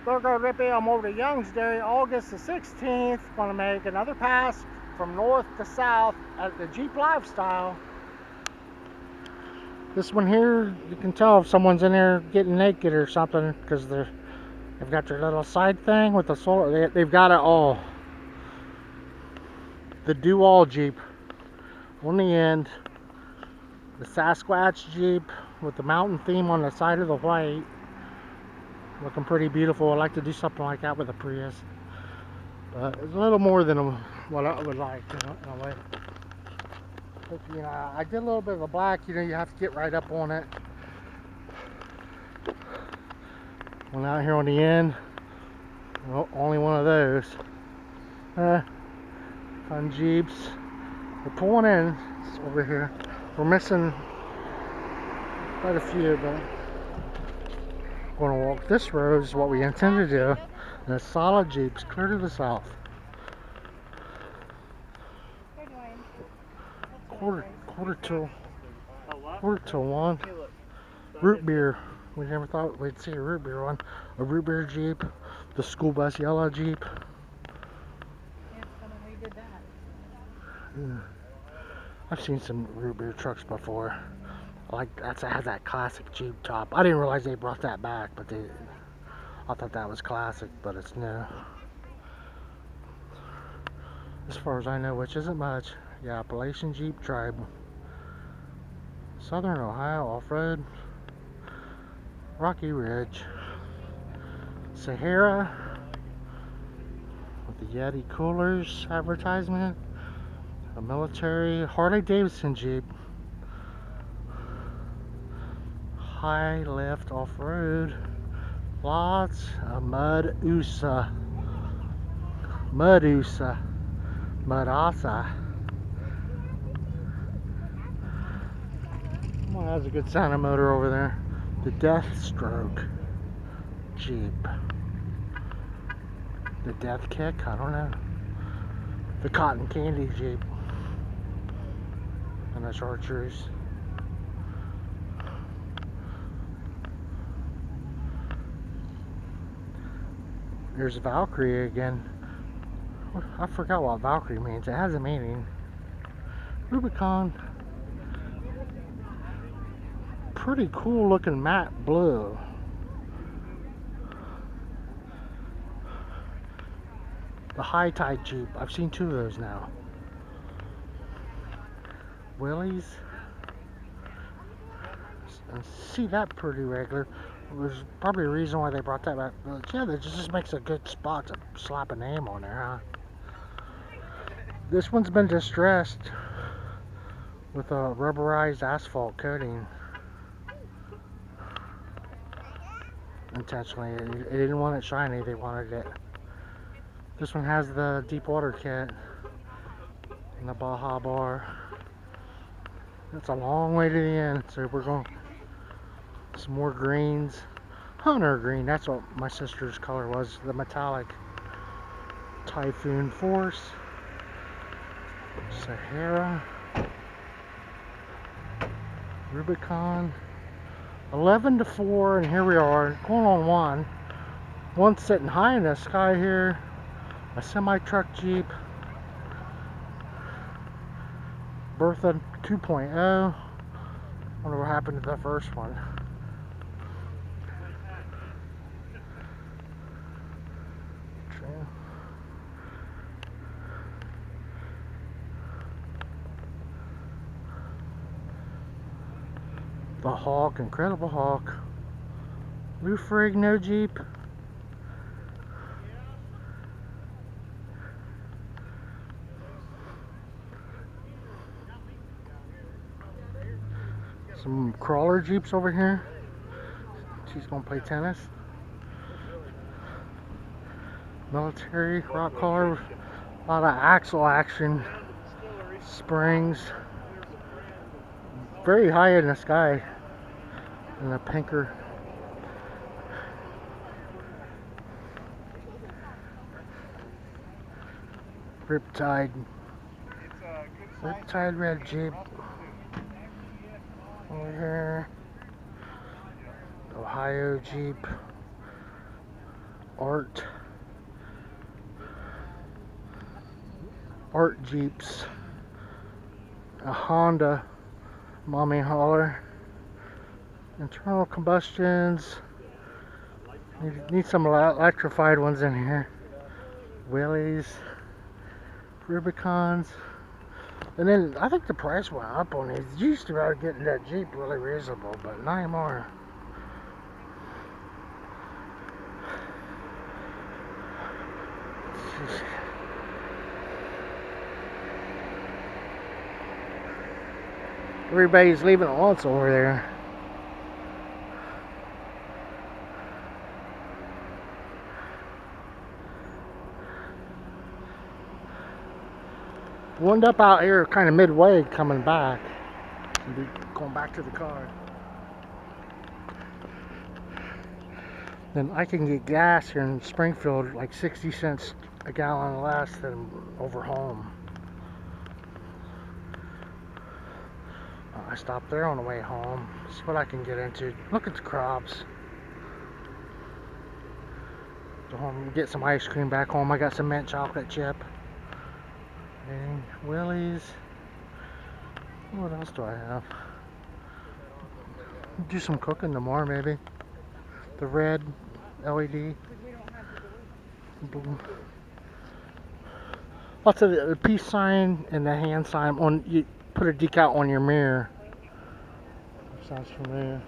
Burgo Rippy, I'm over to Youngsday, August the 16th. Going to make another pass from north to south at the Jeep Lifestyle. This one here, you can tell if someone's in there getting naked or something because they've got their little side thing with the solar. They've got it all. The do-all Jeep on the end. The Sasquatch Jeep with the mountain theme on the side of the white. Looking pretty beautiful. I'd like to do something like that with a Prius. But it's a little more than what I would like, in a way. But, I did a little bit of the black. You have to get right up on it. One out here on the end. Well, only one of those. Fun Jeeps. We're pulling in over here. We're missing quite a few, but we're going to walk this road is what we intend to do. And it's solid Jeeps clear to the south. Quarter to one. Root beer. We never thought we'd see a root beer one. A root beer Jeep. The school bus yellow Jeep. Yeah. I've seen some root beer trucks before. That has that classic Jeep top. I didn't realize they brought that back, but I thought that was classic, but it's new. As far as I know, which isn't much. Yeah, Appalachian Jeep Tribe. Southern Ohio Off-Road. Rocky Ridge. Sahara. With the Yeti Coolers advertisement. A military Harley Davidson Jeep. High lift off-road. Lots of Mud Asa. Well, that's a good sounding motor over there. The Deathstroke Jeep. The Death Kick? I don't know. The Cotton Candy Jeep. And the Chartreuse. There's Valkyrie again. I forgot what Valkyrie means. It has a meaning. Rubicon. Pretty cool looking matte blue. The High Tide Jeep. I've seen two of those now. Willys. And see that pretty regular. There's probably a reason why they brought that back. But yeah, that just makes a good spot to slap a name on there, huh? This one's been distressed with a rubberized asphalt coating. Intentionally. They didn't want it shiny, they wanted it. This one has the deep water kit and the Baja bar. It's a long way to the end, so we're going some more greens. Hunter green, that's what my sister's color was, the metallic. Typhoon Force. Sahara. Rubicon. 11 to 4, and here we are, going on one. One's sitting high in the sky here. A semi-truck Jeep. Bertha 2.0. Wonder what happened to the first one. The Hawk, Incredible Hawk. Roof rig, no Jeep. Some crawler Jeeps over here. She's gonna play tennis. Military, rock collar, a lot of axle action. Springs. Very high in the sky. And a pinker. Riptide. Riptide red Jeep. Over here. Ohio Jeep. art Jeeps, a Honda Mommy Hauler, internal combustions. Need some electrified ones in here. Willys, Rubicons. And then I think the price went up on these. You used to be able to get that Jeep really reasonable, but not anymore. Everybody's leaving at once over there. Wound up out here kind of midway coming back. Going back to the car. Then I can get gas here in Springfield like 60 cents a gallon less than over home. I stopped there on the way home. See what I can get into. Look at the crops. Go home and get some ice cream back home. I got some mint chocolate chip. And Willys. What else do I have? Do some cooking tomorrow maybe. The red LED. Boom. Lots of the peace sign and the hand sign on. You put a decal on your mirror. Sounds familiar.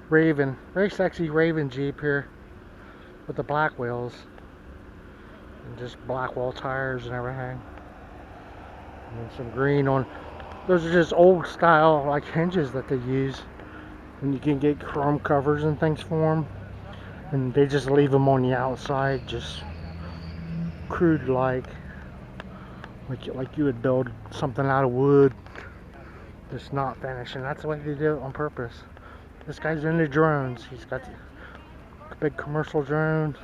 Raven, very sexy Raven Jeep here with the black wheels and just black wall tires and everything. And some green on. Those are just old style like hinges that they use, and you can get chrome covers and things for them. And they just leave them on the outside, just crude like you would build something out of wood, just not finished. And that's the way they do it on purpose. This guy's into drones. He's got the big commercial drone.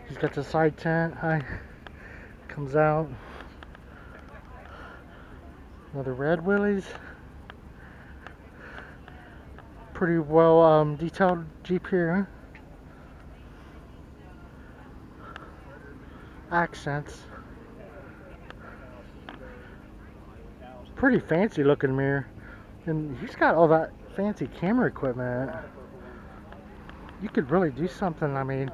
He's got the side tent. Comes out. Another red Willys. Pretty well detailed Jeep here. Accents. Pretty fancy looking mirror. And he's got all that fancy camera equipment. You could really do something. I mean,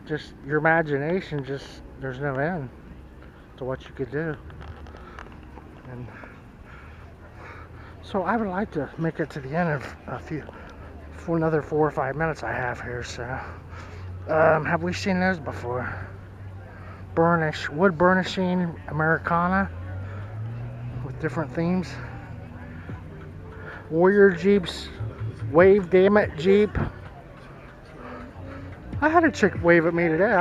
just your imagination, just there's no end to what you could do. And so I would like to make it to the end of for another 4 or 5 minutes I have here. So have we seen those before? Wood burnishing Americana with different themes. Warrior Jeeps, wave damn it Jeep. I had a chick wave at me today.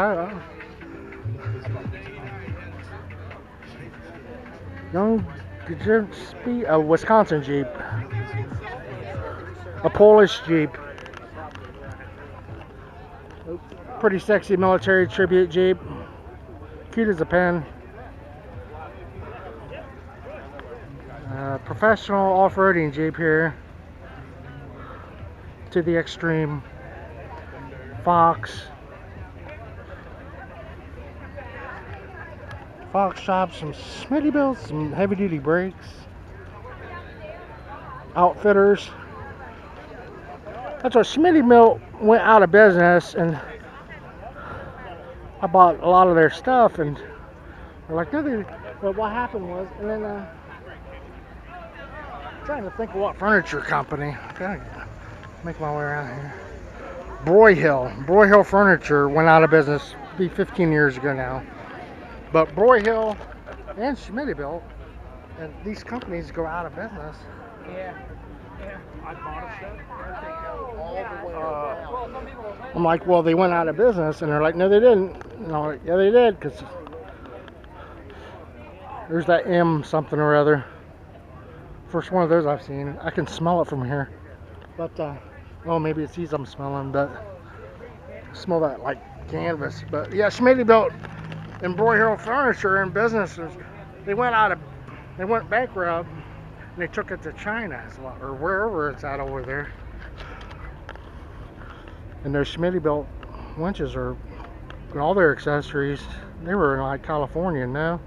Young Gillespie, a Wisconsin Jeep, a Polish Jeep, pretty sexy military tribute Jeep, cute as a pen. Professional off-roading Jeep here to the extreme. Fox shop, some Smittybilt, some heavy-duty brakes, Outfitters. That's why Smittybilt went out of business, and I bought a lot of their stuff, and they're like, no, but what happened was, and then trying to think of what furniture company. I gotta make my way around here. Broyhill Furniture went out of business, be 15 years ago now. But Broyhill and Smittybilt, and these companies go out of business. Yeah. I bought a set. All the way around. I'm like, well, they went out of business, and they're like, no, they didn't. And I'm like, yeah, they did, because there's that M something or other. First one of those I've seen. I can smell it from here. But, oh, maybe it's these I'm smelling, but I smell that like canvas. But yeah, Smittybilt and Broyhill Furniture and businesses, they went bankrupt, and they took it to China or wherever it's at over there. And their Schmitty-built winches are, and all their accessories, they were in like California, no?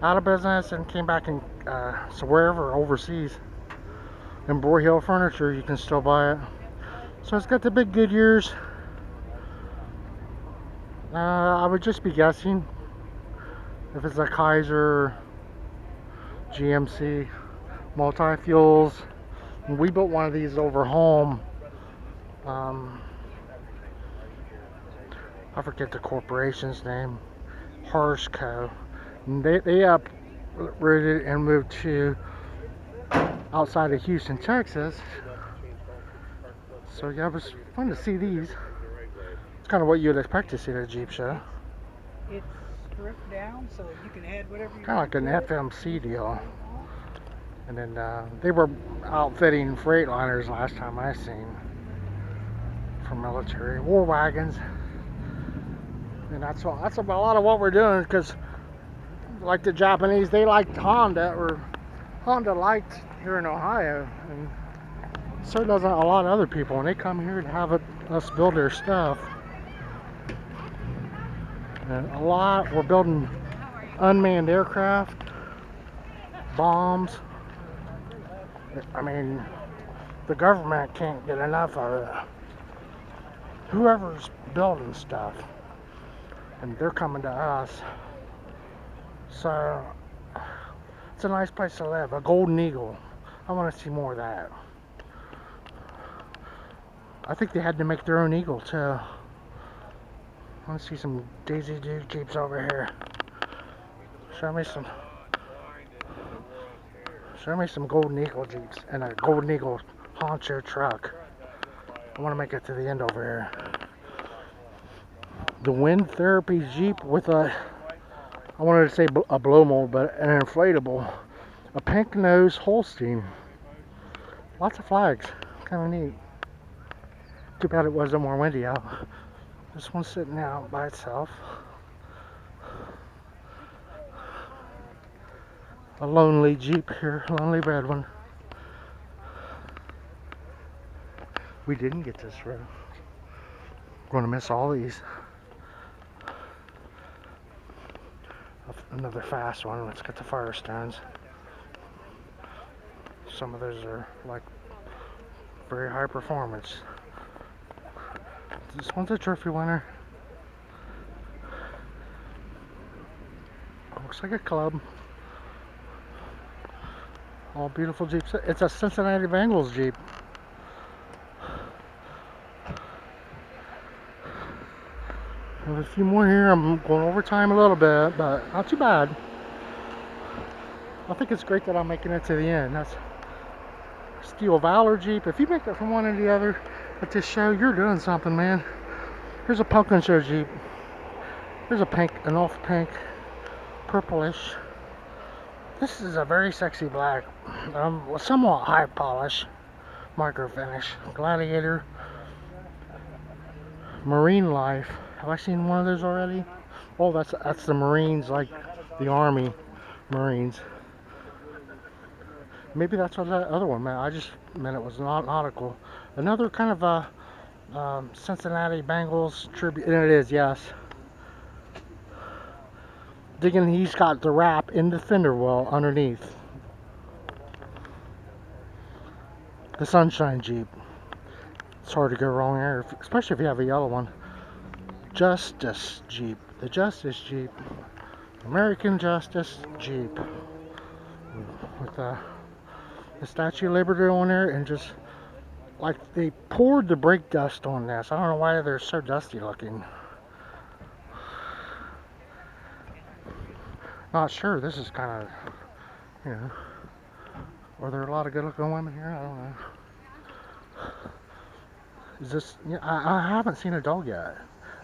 Out of business and came back in, so wherever, overseas. In Broyhill Furniture, you can still buy it. So it's got the big Goodyears. I would just be guessing if it's a Kaiser, GMC, multi-fuels. We built one of these over home. I forget the corporation's name, Harsco. And they uprooted and moved to outside of Houston, Texas. So yeah, it was fun to see these. It's kind of what you'd expect to see at a Jeep show. It's stripped down so that you can add whatever you Kind of want. like an FMC deal. And then they were outfitting Freightliners last time I seen for military war wagons. And that's a lot of what we're doing, because like the Japanese, they liked Honda, or Honda liked here in Ohio, and so does a lot of other people, and they come here to have us build their stuff. And a lot, we're building unmanned aircraft, bombs. I mean, the government can't get enough of it. Whoever's building stuff, and they're coming to us. So it's a nice place to live. A Golden Eagle. I want to see more of that. I think they had to make their own Eagle too. I want to see some Daisy Duke Jeeps over here. Show me some Golden Eagle Jeeps and a Golden Eagle Honcho truck. I want to make it to the end over here. The Wind Therapy Jeep with I wanted to say a blow mold, but an inflatable. A pink nose Holstein. Lots of flags. Kind of neat. Too bad it wasn't more windy out. This one's sitting out by itself. A lonely Jeep here, lonely red one. We didn't get this road. We're gonna miss all these. Another fast one. Let's get the Firestones. Some of those are like very high performance. This one's a trophy winner. Looks like a club. All beautiful Jeeps. It's a Cincinnati Bengals Jeep. There's a few more here. I'm going over time a little bit, but not too bad. I think it's great that I'm making it to the end. That's Steel Valor Jeep. If you make it from one to the other at this show, you're doing something, man. Here's a Pumpkin Show Jeep. Here's a pink, an off pink, purplish. This is a very sexy black, somewhat high polish, micro finish. Gladiator, Marine Life. Have I seen one of those already? Oh, that's the Marines, like the Army Marines. Maybe that's what that other one meant. I just meant it was not nautical. Another kind of a Cincinnati Bengals tribute, and it is, yes. Digging, he's got the wrap in the fender well underneath. The Sunshine Jeep. It's hard to go wrong here, especially if you have a yellow one. Justice Jeep. The Justice Jeep. American Justice Jeep. With the Statue of Liberty on there, and just like they poured the brake dust on this. I don't know why they're so dusty looking. Not sure. This is kind of, you know, are there a lot of good looking women here? I don't know. Is this, yeah, I haven't seen a dog yet.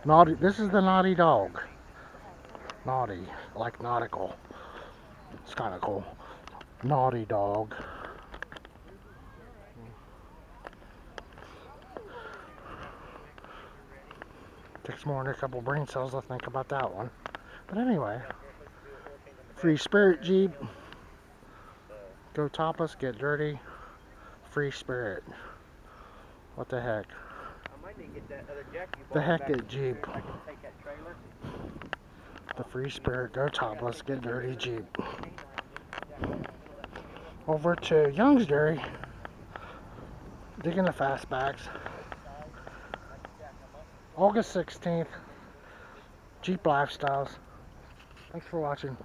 Naughty, this is the Naughty dog. Naughty, like nautical. It's kind of cool. Naughty dog. Takes more than a couple brain cells to think about that one. But anyway, Free Spirit Jeep. Go topless, get dirty. Free Spirit. What the heck? need to get that other jack you The bought back Hecate Jeep. I can take that trailer. The Free Spirit Go Topless Get Dirty Jeep. Over to Youngsbury, digging the fastbacks. August 16th, Jeep Lifestyles. Thanks for watching.